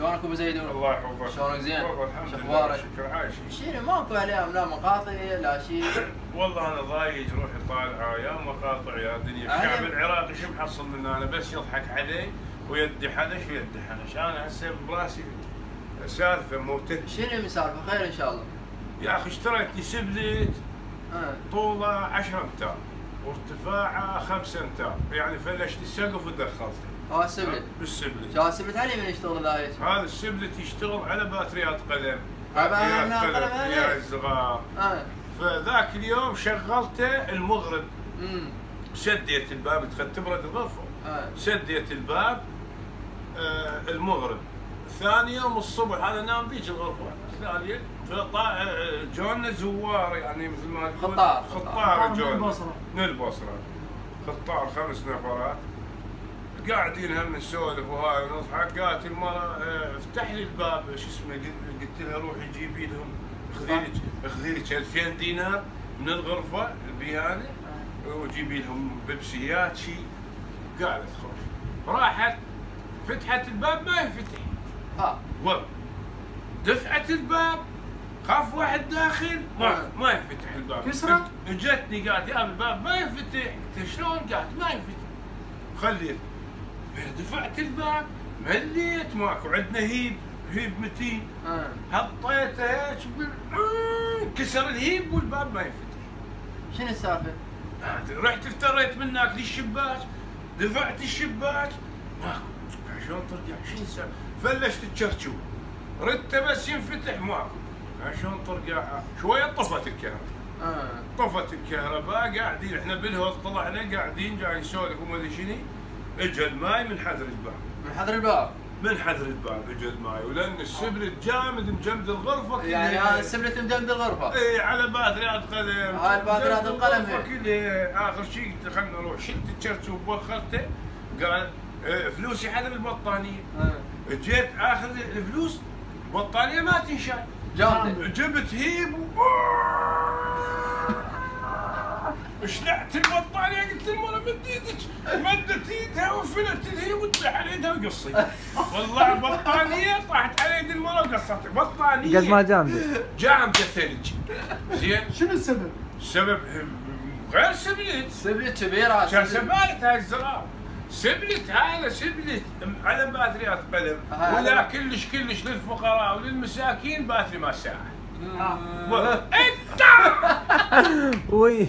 شلونك ابو زيدون؟ الله يحفظك. شلونك زين؟ الحمد شو لله. اخبارك؟ شكرا عايش. شنو ماكو عليهم لا مقاطع لا شيء؟ والله انا ضايج روحي طالعه يا مقاطع يا دنيا، الشعب العراقي شو محصل منه انا بس يضحك علي ويدي حنش ويدي حنش، انا هسه براسي سالفه موتت. شنو مسالفه خير ان شاء الله؟ يا اخي اشتريت لي سبلت طوله 10 امتار وارتفاعه 5 امتار، يعني فلشت السقف ودخلته. السبلت؟ بالسبلت. شو السبلت علي من يشتغل ذاك؟ هذا السبلت يشتغل على باتريات قلم. باتريات قلم يا الصغار. فذاك اليوم شغلته المغرب. سديت الباب تبرد الغرفه. سديت الباب المغرب. ثاني يوم الصبح انا نام ذيك الغرفه الثانيه، جونا زوار يعني مثل ما تقول خطار جونا من البصره. خطار 5 نفرات قاعدين هم نسولف وهاي ونضحك. قالت المراه افتح لي الباب شو اسمه، قلت لها روحي جيبي لهم اخذي لك 2000 دينار من الغرفه البيانه وجيبي لهم بيبسيات شيء. قالت خوش. راحت فتحت الباب ما ينفتح. والله دفعت الباب خاف واحد داخل ما ينفتح الباب. كسرت؟ اجتني قالت يا الباب ما ينفتح. قلت شلون؟ قالت ما ينفتح. خليت دفعت الباب مليت ماكو عندنا هيب متين. حطيته هيك كسر الهيب والباب ما ينفتح. شنو السالفه؟ رحت افتريت من هناك للشباك، دفعت الشباك ماكو. شلون ترجع؟ شنو السالفه؟ فلشت الشرشوب ردته بس ينفتح ماكو. شلون ترجع؟ شويه طفت الكهرباء. طفت الكهرباء قاعدين احنا بالهوض طلعنا قاعدين جاي نسولف وما ادري شنو. اجى الماي من حذر الباب. من حذر الباب؟ من حذر الباب اجى الماي، ولان السبلت جامد مجمد الغرفه. يعني هذا السبلت مجمد الغرفه؟ اي على باتريات قلم. هاي باتريات القلم كلها. اخر شيء قلت خلنا نروح شلت الشرشوب وبخرته. قال فلوسي حذر البطانيه. جيت اخذ الفلوس البطانيه ما تنشال. جبت هيب شلعت البطانيه. قلت المرة مد ايدك، مدت ايدها وفلت الهيب وطلع على ايدها وقصيت. والله البطانيه طاحت على ايد المرة وقصت. بطانيه قد ما جامده؟ جامده ثلج. زين. شنو السبب؟ السبب غير سبلت. سبلت كبير. سبالت هاي الزرار. سبلت هذا سبلت على باتريات قلم ولا كلش للفقراء وللمساكين باتري ما ساعد. انت وي